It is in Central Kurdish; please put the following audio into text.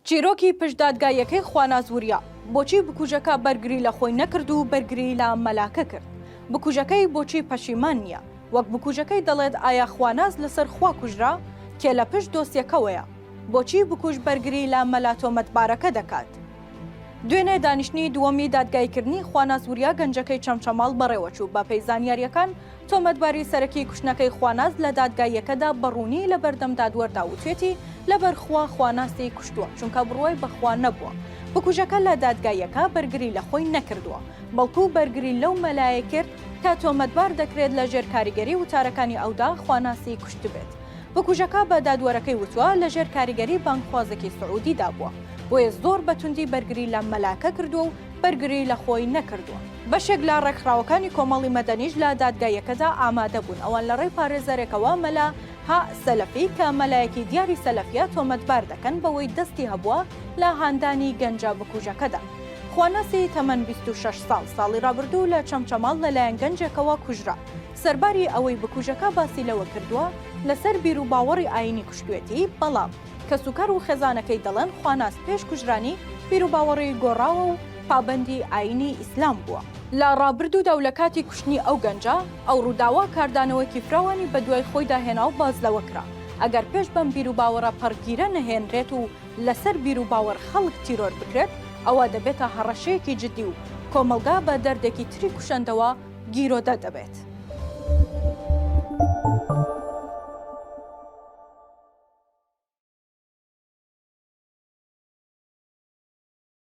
چیرۆکی پشتدادگایەکەی خواناسووریا بۆچی بکوژەکە بەرگری لە خۆی نەکرد و بەرگری لە مەلاکە کرد. بکوژەکەی بۆچی پەشیمان نییە، وەک بکوژەکەی دەڵێت ئایا خواناز لەسەر خوا کوژرا کێ لە پشت دۆسیەکەوەیە، بۆچی بکوژ بەرگری لە مەلاتۆمەتبارەکە دەکات. دوێنێ دانیشتنی دووەمی دادگایکردنی خواناسووریا گەنجەکەی چەمچەماڵ بەڕێوەچوو بە پێی زانیاریەکان تۆمەتباری سەرەکی کوشتنەکەی خواناز لە دادگایەکەدا بەڕوونی لە بەردەم دادوەردا وتوێتی لەبەرخوا خواناستی کوشتووە چونکە بڕوای بەخوا نەبووە. بکوژەکە لە دادگایەکە بەرگری لە خۆی نەکردووە، بەڵکو بەرگری لەو مەلایە کرد کە تۆمەتبار دەکرێت لە ژێر کاریگەری وتارەکانی ئەودا خواناسی کوشت بێت. بکوژەکە بە دادوەرەکەی وتووە لە ژێر کاریگەری بانکخوازێکی سعودیدا بووە، بۆیە زۆر بەتوندی بەرگری لە مەلاکە کردو و بەرگری لە خۆی نەکردووە. بەشێک لە ڕێکخراوەکانی کۆمەڵی مەدەنیش لە دادگایەکەدا ئامادە بوون ئەوان لە ڕێی پارێزەرێکەوە مەلا ها سەلەفی کە مەلایەکی دیاری سەلەفیە تۆمەتبار دەکەن بەوەی دەستی هەبووە لە هاندانی گەنجە بکوژەکەدا. خواناسی تەمەن 26 ساڵی ڕابردوو لە چەمچەماڵ لەلایەن گەنجێکەوە کوژرا. سەرباری ئەوەی بکوژەکە باسی لەوە کردووە لەسەر بیر و باوەڕی ئاینی کوشتوێتی، بەڵام کە سوکار و خێزانەکەی دەڵێن خواناس پێش کوژرانی بیر و باوەڕی گۆڕاوە و پابەندی ئاینی ئیسلام بووە. لە ڕابردوودا و لە کاتی کوشتنی ئەو گەنجە ئەو ڕووداوە کاردانەوەکی فراوانی بە دوای خۆی داهێنا و باز لەوە کرا. ئەگەر پێش بەم بیر و باوەڕە پەرگیرە نەهێنرێت و لەسەر بیر و باوەڕ خەڵک تیرۆر بکرێت، ئەوە دەبێتە هەڕەشەیەکی جددی و کۆمەلگا بە دەردێکی تری کوشندەوە گیرۆدە دەبێت.